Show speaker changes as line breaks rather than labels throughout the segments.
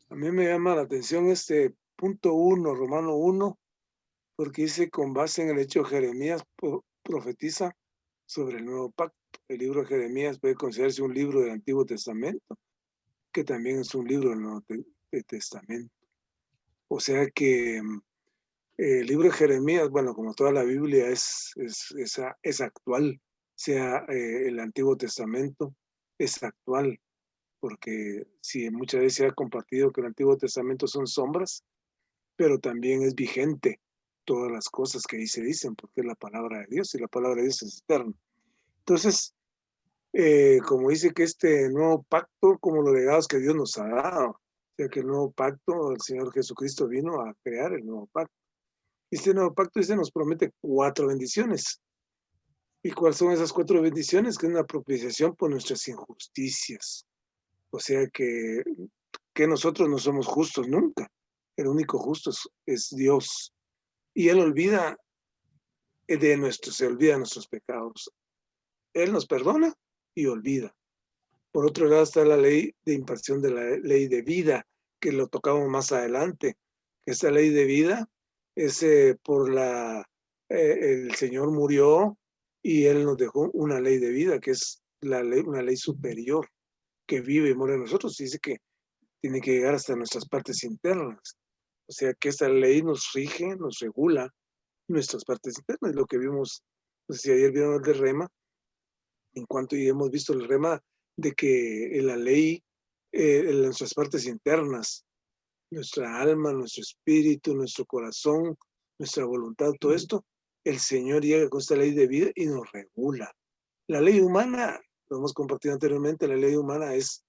A mí me llama la atención este punto 1, Romano 1, porque dice, con base en el hecho de Jeremías, profetiza sobre el nuevo pacto. El libro de Jeremías puede considerarse un libro del Antiguo Testamento, que también es un libro del Nuevo Testamento. O sea que el libro de Jeremías, bueno, como toda la Biblia, es actual, sea el Antiguo Testamento, es actual, porque sí, muchas veces se ha compartido que el Antiguo Testamento son sombras, pero también es vigente todas las cosas que ahí se dicen, porque es la palabra de Dios y la palabra de Dios es eterna. Entonces, como dice que este nuevo pacto, como los legados que Dios nos ha dado, o sea que el nuevo pacto, el Señor Jesucristo vino a crear el nuevo pacto. Este nuevo pacto nos promete 4 bendiciones. ¿Y cuáles son esas 4 bendiciones? Que es una propiciación por nuestras injusticias. O sea que nosotros no somos justos nunca. El único justo es Dios. Y Él se olvida de nuestros pecados. Él nos perdona y olvida. Por otro lado está la ley de impartición de la ley de vida, que lo tocamos más adelante. Esta ley de vida es el Señor murió y Él nos dejó una ley de vida, que es una ley superior, que vive y muere en nosotros. Dice que tiene que llegar hasta nuestras partes internas. O sea que esta ley nos rige, nos regula nuestras partes internas. Lo que vimos, no sé si ayer vieron el de Rema, en cuanto ya hemos visto el Rema de que la ley, en nuestras partes internas, nuestra alma, nuestro espíritu, nuestro corazón, nuestra voluntad, todo esto, el Señor llega con esta ley de vida y nos regula. La ley humana, lo hemos compartido anteriormente, la ley humana es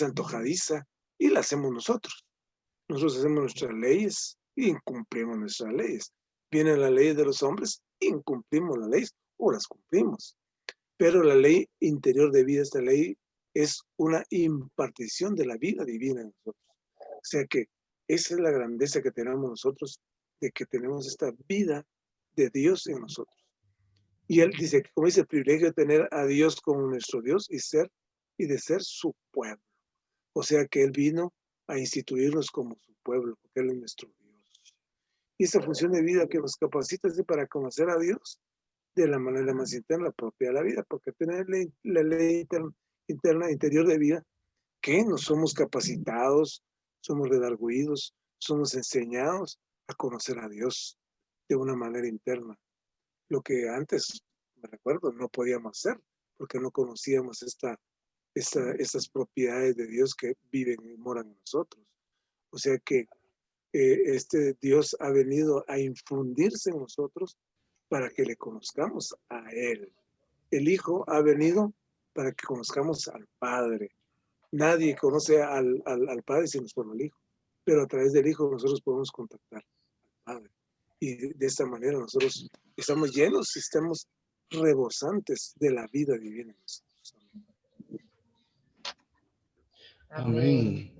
antojadiza y la hacemos nosotros. Nosotros hacemos nuestras leyes y incumplimos nuestras leyes. Vienen las leyes de los hombres, incumplimos las leyes o las cumplimos. Pero la ley interior de vida, esta ley es una impartición de la vida divina en nosotros. O sea que esa es la grandeza que tenemos nosotros, de que tenemos esta vida de Dios en nosotros. Y él dice, como dice, el privilegio de tener a Dios como nuestro Dios y de ser su pueblo. O sea que Él vino a instituirnos como su pueblo, porque Él es nuestro Dios. Y esta función de vida que nos capacita es para conocer a Dios de la manera más interna, propia de la vida, porque tener la ley interna, interior de vida, que no somos capacitados, somos redarguidos, somos enseñados a conocer a Dios de una manera interna. Lo que antes, me recuerdo, no podíamos hacer, porque no conocíamos estas propiedades de Dios que viven y moran en nosotros. O sea que este Dios ha venido a infundirse en nosotros para que le conozcamos a Él. El Hijo ha venido para que conozcamos al Padre. Nadie conoce al Padre sino por el Hijo, pero a través del Hijo nosotros podemos contactar al Padre. Y de esta manera nosotros estamos llenos, estamos rebosantes de la vida divina en nosotros.
Amén.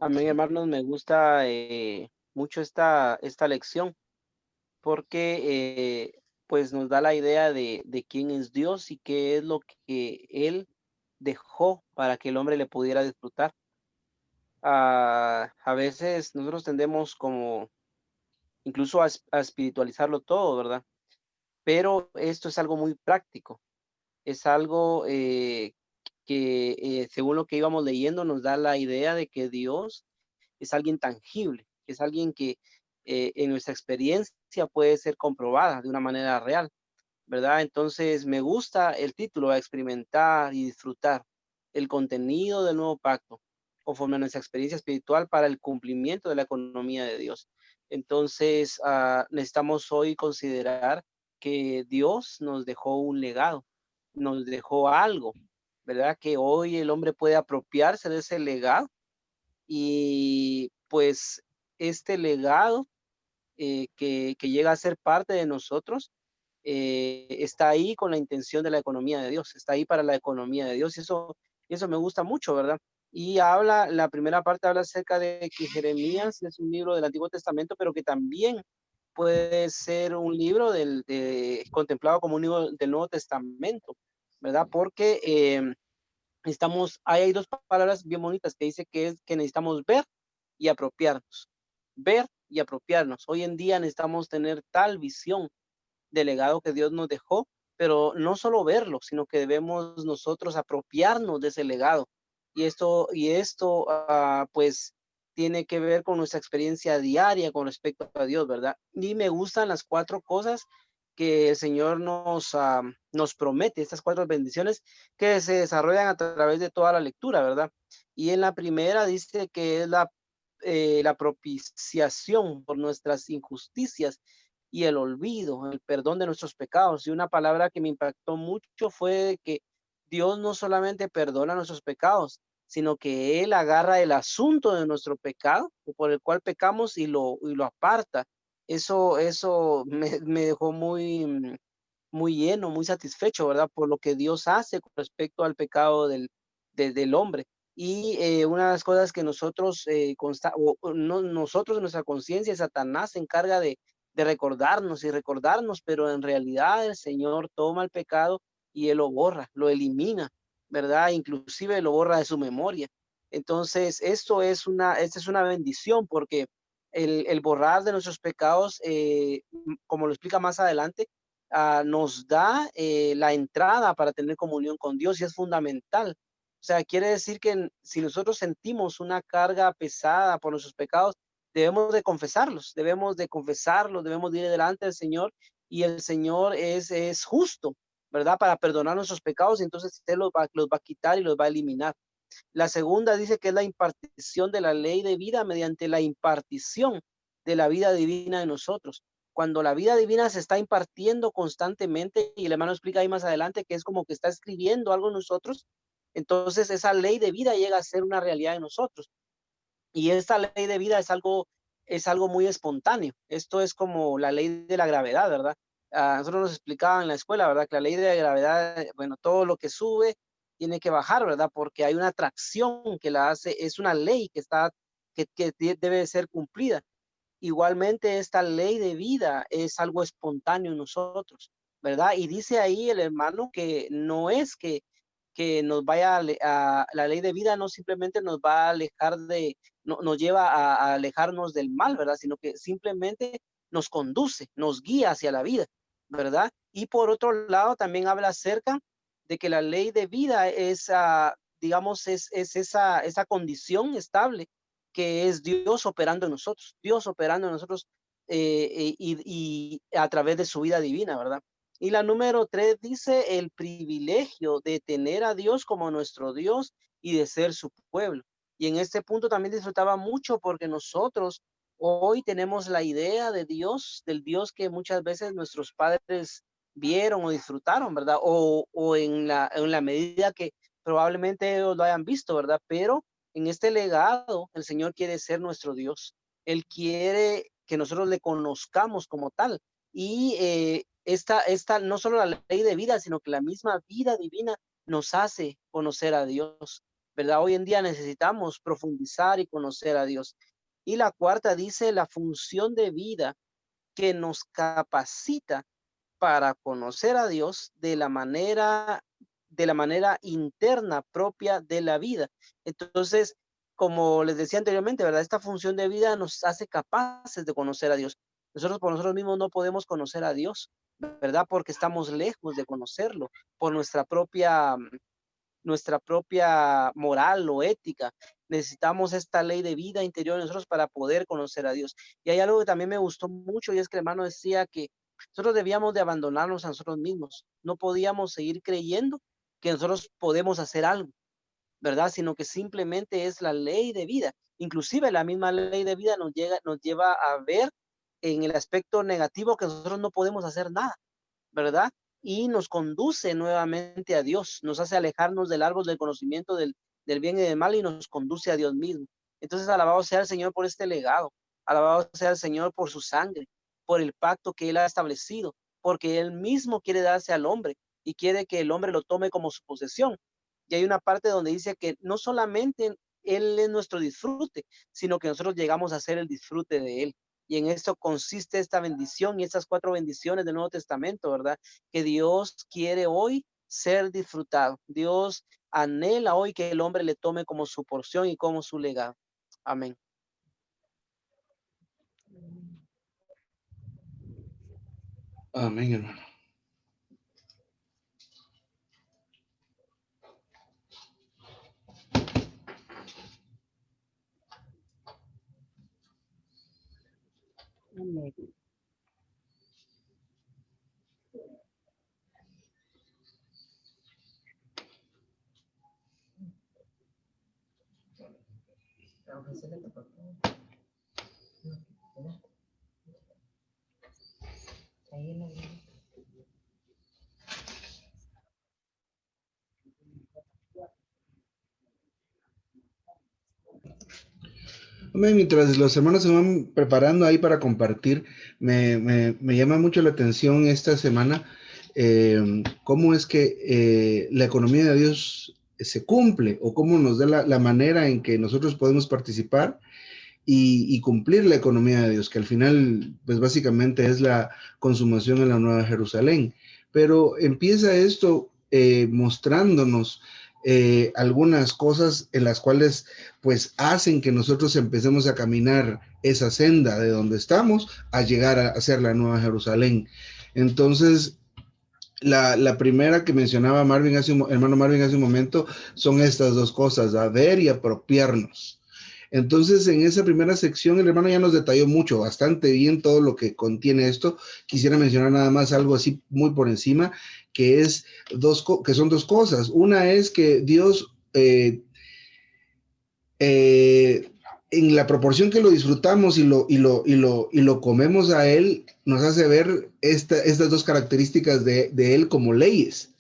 Amén, hermanos, me gusta mucho esta lección porque pues nos da la idea de quién es Dios y qué es lo que Él dejó para que el hombre le pudiera disfrutar. A veces nosotros tendemos como incluso a espiritualizarlo todo, ¿verdad? Pero esto es algo muy práctico, es algo que según lo que íbamos leyendo nos da la idea de que Dios es alguien tangible, es alguien que en nuestra experiencia puede ser comprobada de una manera real, ¿verdad? Entonces me gusta el título, a experimentar y disfrutar el contenido del nuevo pacto conforme a nuestra experiencia espiritual para el cumplimiento de la economía de Dios. Entonces necesitamos hoy considerar que Dios nos dejó un legado, nos dejó algo, ¿verdad? Que hoy el hombre puede apropiarse de ese legado y pues este legado que llega a ser parte de nosotros está ahí con la intención de la economía de Dios, está ahí para la economía de Dios y eso me gusta mucho, ¿verdad? Y la primera parte habla acerca de que Jeremías es un libro del Antiguo Testamento, pero que también puede ser un libro contemplado como un libro del Nuevo Testamento, ¿verdad? Porque hay dos palabras bien bonitas que dice que necesitamos ver y apropiarnos. Ver y apropiarnos. Hoy en día necesitamos tener tal visión del legado que Dios nos dejó, pero no solo verlo, sino que debemos nosotros apropiarnos de ese legado. Y esto pues tiene que ver con nuestra experiencia diaria con respecto a Dios, ¿verdad? Y me gustan las 4 cosas que el Señor nos promete, estas 4 bendiciones que se desarrollan a través de toda la lectura, ¿verdad? Y en la primera dice que es la propiciación por nuestras injusticias y el olvido, el perdón de nuestros pecados. Y una palabra que me impactó mucho fue que Dios no solamente perdona nuestros pecados, sino que Él agarra el asunto de nuestro pecado, por el cual pecamos y lo aparta. Eso me dejó muy lleno, muy satisfecho, ¿verdad? Por lo que Dios hace con respecto al pecado del hombre. Y una de las cosas que nosotros, nosotros en nuestra conciencia, Satanás se encarga de recordarnos y recordarnos, pero en realidad el Señor toma el pecado y Él lo borra, lo elimina, ¿verdad? Inclusive lo borra de su memoria. Entonces, esta es una bendición porque el borrar de nuestros pecados, como lo explica más adelante, nos da la entrada para tener comunión con Dios y es fundamental. O sea, quiere decir que si nosotros sentimos una carga pesada por nuestros pecados, debemos de confesarlos, debemos de ir delante del Señor y el Señor es justo, ¿verdad? Para perdonar nuestros pecados y entonces Él los va a quitar y los va a eliminar. La segunda dice que es la impartición de la ley de vida mediante la impartición de la vida divina en nosotros. Cuando la vida divina se está impartiendo constantemente, y el hermano explica ahí más adelante que es como que está escribiendo algo en nosotros, entonces esa ley de vida llega a ser una realidad en nosotros. Y esta ley de vida es algo muy espontáneo. Esto es como la ley de la gravedad, ¿verdad? Nosotros nos explicaban en la escuela, ¿verdad? Que la ley de la gravedad, bueno, todo lo que sube tiene que bajar, ¿verdad? Porque hay una atracción que la hace, es una ley que debe ser cumplida. Igualmente, esta ley de vida es algo espontáneo en nosotros, ¿verdad? Y dice ahí el hermano que no es que nos vaya la ley de vida no simplemente nos va a alejar no, nos lleva a alejarnos del mal, ¿verdad? Sino que simplemente nos conduce, nos guía hacia la vida, ¿verdad? Y por otro lado, también habla acerca de que la ley de vida es, digamos, es esa condición estable que es Dios operando en nosotros, Dios operando en nosotros y a través de su vida divina, ¿verdad? Y la número 3 dice el privilegio de tener a Dios como nuestro Dios y de ser su pueblo. Y en este punto también disfrutaba mucho porque nosotros hoy tenemos la idea de Dios, del Dios que muchas veces nuestros padres vieron o disfrutaron, ¿verdad? O en la medida que probablemente ellos lo hayan visto, ¿verdad? Pero en este legado, el Señor quiere ser nuestro Dios. Él quiere que nosotros le conozcamos como tal. Y esta no solo la ley de vida, sino que la misma vida divina nos hace conocer a Dios, ¿verdad? Hoy en día necesitamos profundizar y conocer a Dios. Y la cuarta dice la función de vida que nos capacita para conocer a Dios de la manera interna propia de la vida. Entonces, como les decía anteriormente, ¿verdad? Esta función de vida nos hace capaces de conocer a Dios. Nosotros por nosotros mismos no podemos conocer a Dios, ¿verdad? Porque estamos lejos de conocerlo por nuestra propia moral o ética. Necesitamos esta ley de vida interior en nosotros para poder conocer a Dios. Y hay algo que también me gustó mucho y es que el hermano decía que nosotros debíamos de abandonarnos a nosotros mismos. No podíamos seguir creyendo que nosotros podemos hacer algo, ¿verdad? Sino que simplemente es la ley de vida. Inclusive la misma ley de vida nos lleva a ver en el aspecto negativo que nosotros no podemos hacer nada, ¿verdad? Y nos conduce nuevamente a Dios, nos hace alejarnos del árbol del conocimiento del bien y del mal y nos conduce a Dios mismo. Entonces, alabado sea el Señor por este legado, alabado sea el Señor por su sangre, por el pacto que Él ha establecido, porque Él mismo quiere darse al hombre y quiere que el hombre lo tome como su posesión. Y hay una parte donde dice que no solamente Él es nuestro disfrute, sino que nosotros llegamos a ser el disfrute de Él. Y en esto consiste esta bendición y estas 4 bendiciones del Nuevo Testamento, ¿verdad? Que Dios quiere hoy ser disfrutado. Dios anhela hoy que el hombre le tome como su porción y como su legado. Amén.
Amén, hermano.
Amén.
Amén. Mientras los hermanos se van preparando ahí para compartir, me llama mucho la atención esta semana cómo es que la economía de Dios se cumple o cómo nos da la manera en que nosotros podemos participar y cumplir la economía de Dios, que al final, pues básicamente es la consumación en la Nueva Jerusalén. Pero empieza esto mostrándonos algunas cosas en las cuales pues hacen que nosotros empecemos a caminar esa senda de donde estamos a llegar a ser la Nueva Jerusalén. Entonces, la primera que mencionaba hermano Marvin hace un momento, son estas dos cosas, a ver y apropiarnos. Entonces, en esa primera sección, el hermano ya nos detalló mucho, bastante bien todo lo que contiene esto. Quisiera mencionar nada más algo así muy por encima, que son dos cosas. Una es que Dios, en la proporción que lo disfrutamos y lo comemos a Él, nos hace ver estas dos características de Él como leyes.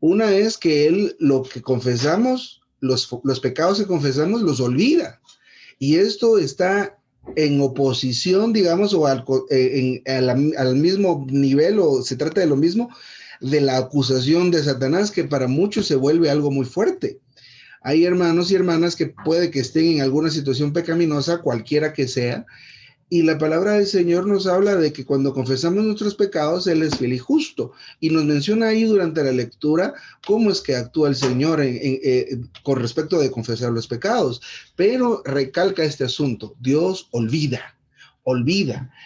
Una es que Él, lo que confesamos, los pecados que confesamos, los olvida. Y esto está en oposición, digamos, o al mismo nivel, o se trata de lo mismo, de la acusación de Satanás, que para muchos se vuelve algo muy fuerte. Hay hermanos y hermanas que puede que estén en alguna situación pecaminosa, cualquiera que sea, y la palabra del Señor nos habla de que cuando confesamos nuestros pecados, Él es fiel y justo. Y nos menciona ahí durante la lectura cómo es que actúa el Señor con respecto de confesar los pecados. Pero recalca este asunto: Dios olvida.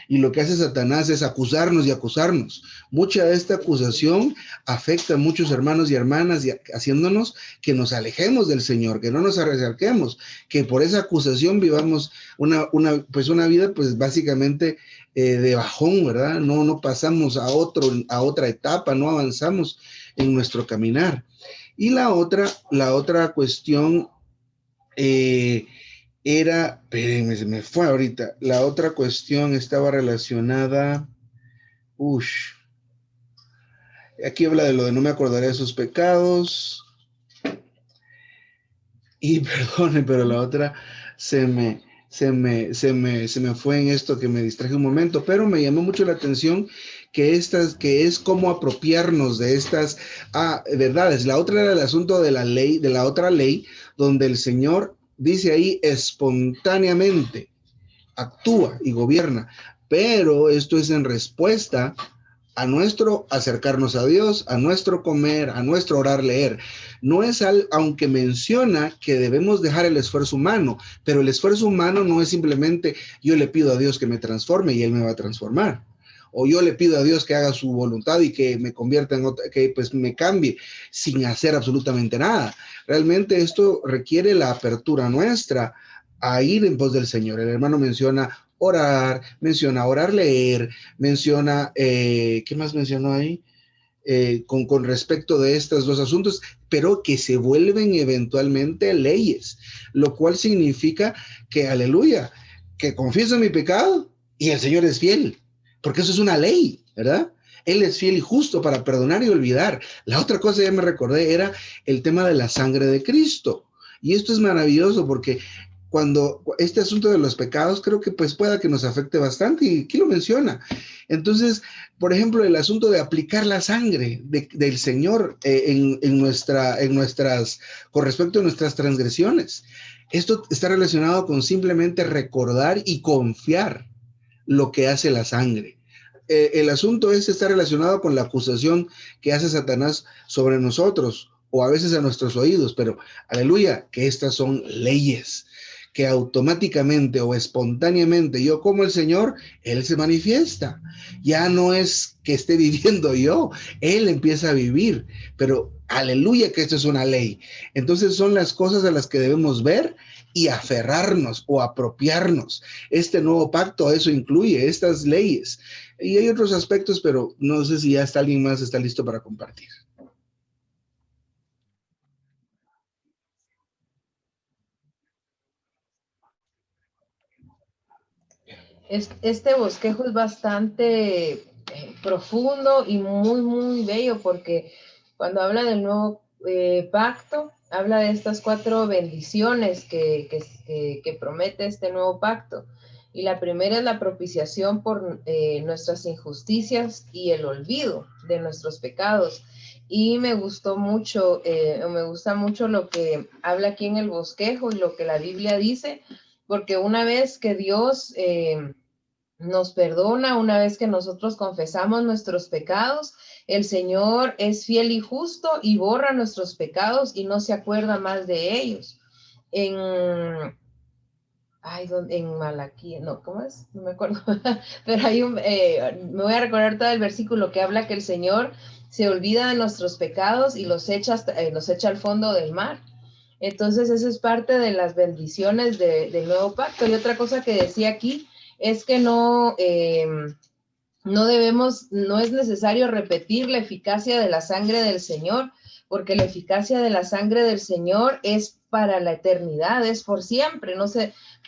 Y lo que hace Satanás es acusarnos y acusarnos. Mucha de esta acusación afecta a muchos hermanos y hermanas, haciéndonos que nos alejemos del Señor, que no nos acerquemos, que por esa acusación vivamos una vida pues básicamente de bajón, ¿verdad? No pasamos a otra etapa, no avanzamos en nuestro caminar. Y la otra cuestión espérenme, se me fue ahorita. La otra cuestión estaba relacionada, aquí habla de lo de no me acordaré de sus pecados. Y perdone, pero la otra se me fue en esto, que me distraje un momento, pero me llamó mucho la atención que es cómo apropiarnos de estas verdades. La otra era el asunto de la otra ley, donde el Señor dice ahí espontáneamente actúa y gobierna, pero esto es en respuesta a nuestro acercarnos a Dios, a nuestro comer, a nuestro orar, leer. No es aunque menciona que debemos dejar el esfuerzo humano, pero el esfuerzo humano no es simplemente yo le pido a Dios que me transforme y Él me va a transformar. O yo le pido a Dios que haga su voluntad y que me convierta que pues me cambie sin hacer absolutamente nada. Realmente esto requiere la apertura nuestra a ir en pos del Señor. El hermano menciona orar, leer, menciona, ¿qué más mencionó ahí? Con respecto de estos dos asuntos, pero que se vuelven eventualmente leyes, lo cual significa que, aleluya, que confieso mi pecado y el Señor es fiel, porque eso es una ley, ¿verdad? Él es fiel y justo para perdonar y olvidar. La otra cosa, ya me recordé, era el tema de la sangre de Cristo. Y esto es maravilloso porque cuando este asunto de los pecados creo que pues pueda que nos afecte bastante, y aquí lo menciona. Entonces, por ejemplo, el asunto de aplicar la sangre del Señor con respecto a nuestras transgresiones. Esto está relacionado con simplemente recordar y confiar lo que hace la sangre. El asunto está relacionado con la acusación que hace Satanás sobre nosotros, o a veces a nuestros oídos, pero aleluya, que estas son leyes que automáticamente o espontáneamente yo como el Señor, Él se manifiesta. Ya no es que esté viviendo yo, Él empieza a vivir, pero aleluya que esto es una ley. Entonces son las cosas a las que debemos ver y aferrarnos o apropiarnos. Este nuevo pacto, eso incluye estas leyes. Y hay otros aspectos, pero no sé si ya alguien más está listo para compartir.
Este bosquejo es bastante profundo y muy, muy bello, porque cuando habla del nuevo pacto, habla de estas 4 bendiciones que promete este nuevo pacto. Y la primera es la propiciación por nuestras injusticias y el olvido de nuestros pecados. Y me gusta mucho lo que habla aquí en el bosquejo y lo que la Biblia dice, porque una vez que Dios nos perdona, una vez que nosotros confesamos nuestros pecados, el Señor es fiel y justo y borra nuestros pecados y no se acuerda más de ellos. En Malaquías, no, ¿cómo es? No me acuerdo, pero me voy a recordar todo el versículo que habla que el Señor se olvida de nuestros pecados y los echa al fondo del mar. Entonces, eso es parte de las bendiciones del nuevo pacto. Y otra cosa que decía aquí es que no es necesario repetir la eficacia de la sangre del Señor, porque la eficacia de la sangre del Señor es para la eternidad, es por siempre.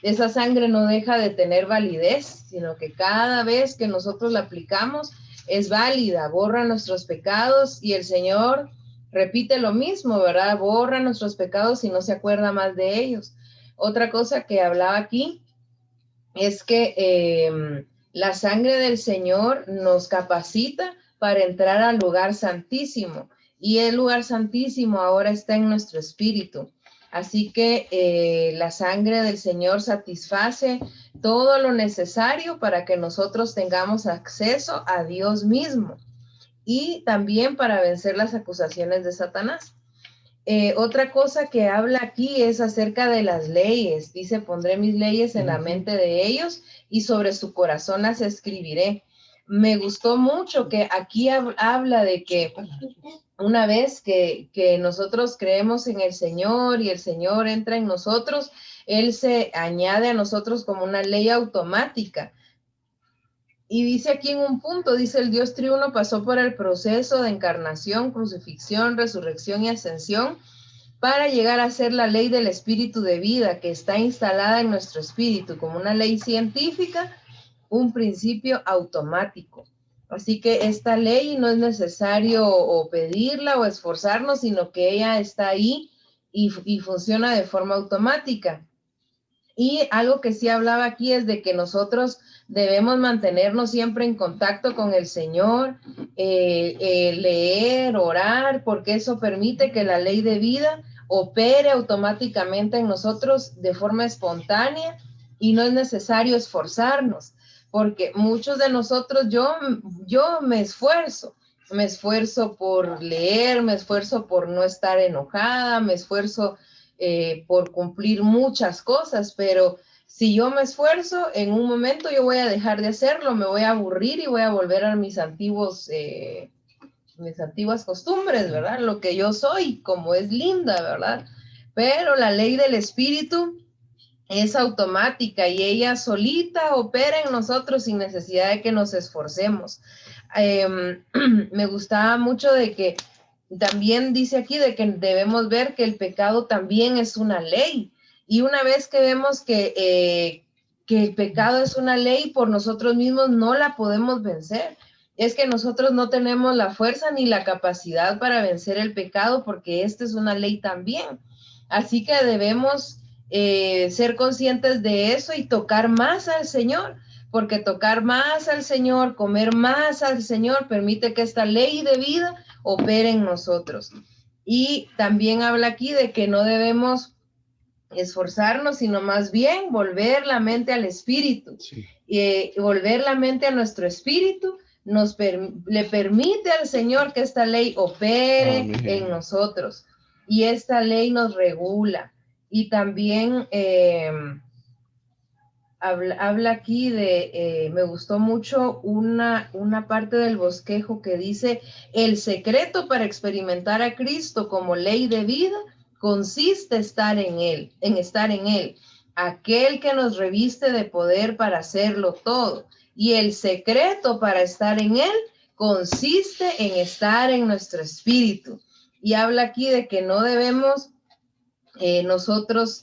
Esa sangre no deja de tener validez, sino que cada vez que nosotros la aplicamos es válida, borra nuestros pecados, y el Señor repite lo mismo, ¿verdad? Borra nuestros pecados y no se acuerda más de ellos. Otra cosa que hablaba aquí es que la sangre del Señor nos capacita para entrar al lugar santísimo, y el lugar santísimo ahora está en nuestro espíritu. Así que la sangre del Señor satisface todo lo necesario para que nosotros tengamos acceso a Dios mismo, y también para vencer las acusaciones de Satanás. Otra cosa que habla aquí es acerca de las leyes. Dice, pondré mis leyes en la mente de ellos y sobre su corazón las escribiré. Me gustó mucho que aquí habla de que una vez que nosotros creemos en el Señor y el Señor entra en nosotros, Él se añade a nosotros como una ley automática. Y dice aquí en un punto, dice, el Dios triuno pasó por el proceso de encarnación, crucifixión, resurrección y ascensión para llegar a ser la ley del espíritu de vida que está instalada en nuestro espíritu como una ley científica, un principio automático. Así que esta ley no es necesario o pedirla o esforzarnos, sino que ella está ahí y funciona de forma automática. Y algo que sí hablaba aquí es de que nosotros debemos mantenernos siempre en contacto con el Señor, leer, orar, porque eso permite que la ley de vida opere automáticamente en nosotros de forma espontánea, y no es necesario esforzarnos, porque muchos de nosotros, yo me esfuerzo por leer, me esfuerzo por no estar enojada, me esfuerzo por cumplir muchas cosas, pero si yo me esfuerzo, en un momento yo voy a dejar de hacerlo, me voy a aburrir y voy a volver a mis antiguas costumbres, ¿verdad? Lo que yo soy, como es linda, ¿verdad? Pero la ley del espíritu es automática y ella solita opera en nosotros sin necesidad de que nos esforcemos. Me gustaba mucho de que también dice aquí de que debemos ver que el pecado también es una ley. Y una vez que vemos que el pecado es una ley, por nosotros mismos no la podemos vencer. Es que nosotros no tenemos la fuerza ni la capacidad para vencer el pecado, porque esta es una ley también. Así que debemos ser conscientes de eso y tocar más al Señor, porque tocar más al Señor, comer más al Señor, permite que esta ley de vida opere en nosotros. Y también habla aquí de que no debemos esforzarnos, sino más bien volver la mente al espíritu.
Sí.
Volver la mente a nuestro espíritu le permite al Señor que esta ley opere
Amén.
en nosotros. Y esta ley nos regula. Y también habla aquí de, me gustó mucho una parte del bosquejo que dice, el secreto para experimentar a Cristo como ley de vida consiste en estar en él, aquel que nos reviste de poder para hacerlo todo. Y el secreto para estar en él consiste en estar en nuestro espíritu. Y habla aquí de que no debemos nosotros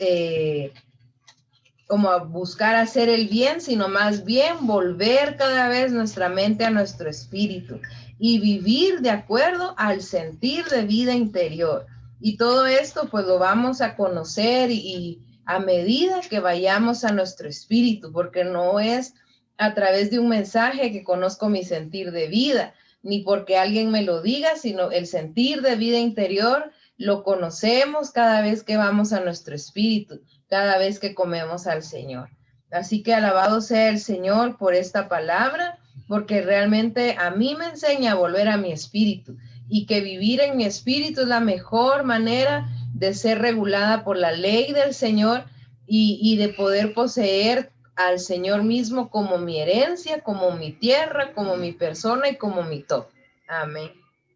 como a buscar hacer el bien, sino más bien volver cada vez nuestra mente a nuestro espíritu y vivir de acuerdo al sentir de vida interior. Y todo esto pues lo vamos a conocer y a medida que vayamos a nuestro espíritu, porque no es a través de un mensaje que conozco mi sentir de vida, ni porque alguien me lo diga, sino el sentir de vida interior lo conocemos cada vez que vamos a nuestro espíritu, cada vez que comemos al Señor. Así que alabado sea el Señor por esta palabra, porque realmente a mí me enseña a volver a mi espíritu y que vivir en mi espíritu es la mejor manera de ser regulada por la ley del Señor y de poder poseer al Señor mismo como mi herencia, como mi tierra, como mi persona y como mi todo. Amén.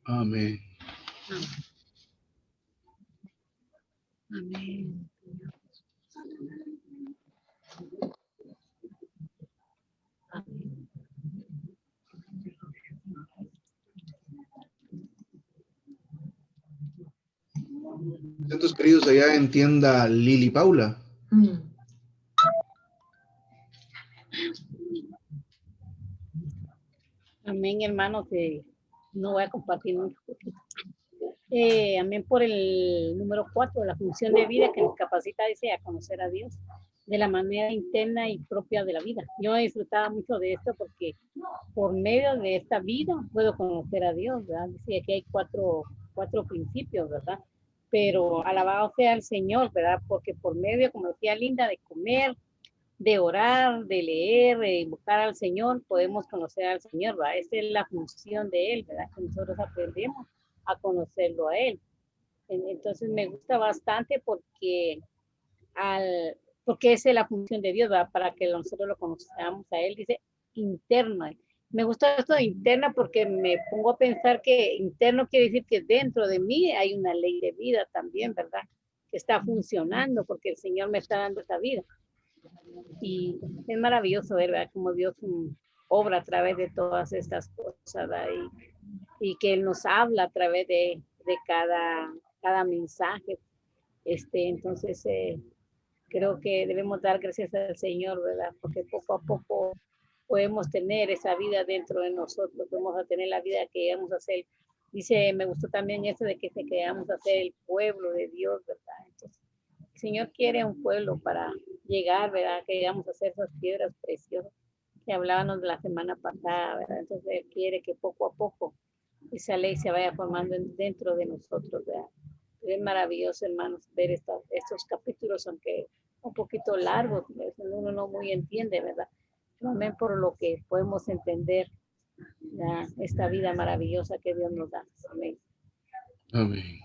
Amén.
Amén.
Atentos queridos allá en tienda Lili Paula.
Amén, hermanos. No voy a compartir mucho. Amén por el número 4, la función de vida que nos capacita, dice, a conocer a Dios de la manera interna y propia de la vida. Yo he disfrutado mucho de esto porque por medio de esta vida puedo conocer a Dios, ¿verdad? Dice que hay cuatro principios, ¿verdad? Pero alabado sea el Señor, ¿verdad? Porque por medio, como decía Linda, de comer, de orar, de leer, de invocar al Señor, podemos conocer al Señor, ¿verdad? Esa es la función de Él, ¿verdad? Que nosotros aprendemos a conocerlo a Él. Entonces me gusta bastante porque esa es la función de Dios, ¿verdad? Para que nosotros lo conozcamos a Él, dice interna. Me gusta esto de interna porque me pongo a pensar que interno quiere decir que dentro de mí hay una ley de vida también, ¿verdad? Que está funcionando porque el Señor me está dando esa vida. Y es maravilloso ver, ¿verdad? Como Dios obra a través de todas estas cosas, ¿verdad? Y que Él nos habla a través de cada mensaje. Entonces, creo que debemos dar gracias al Señor, ¿verdad? Porque poco a poco podemos tener esa vida dentro de nosotros, podemos tener la vida que queremos hacer. Dice, me gustó también eso de que queramos hacer el pueblo de Dios, ¿verdad? Entonces, el Señor quiere un pueblo para llegar, ¿verdad? Que llegamos a hacer esas piedras preciosas que hablábamos de la semana pasada, ¿verdad? Entonces, Él quiere que poco a poco esa ley se vaya formando dentro de nosotros, ¿verdad? Es maravilloso, hermanos, ver estos capítulos, aunque un poquito largos, uno no muy entiende, ¿verdad? Amén por lo que podemos entender esta vida maravillosa que Dios nos da. Amén.
Amén.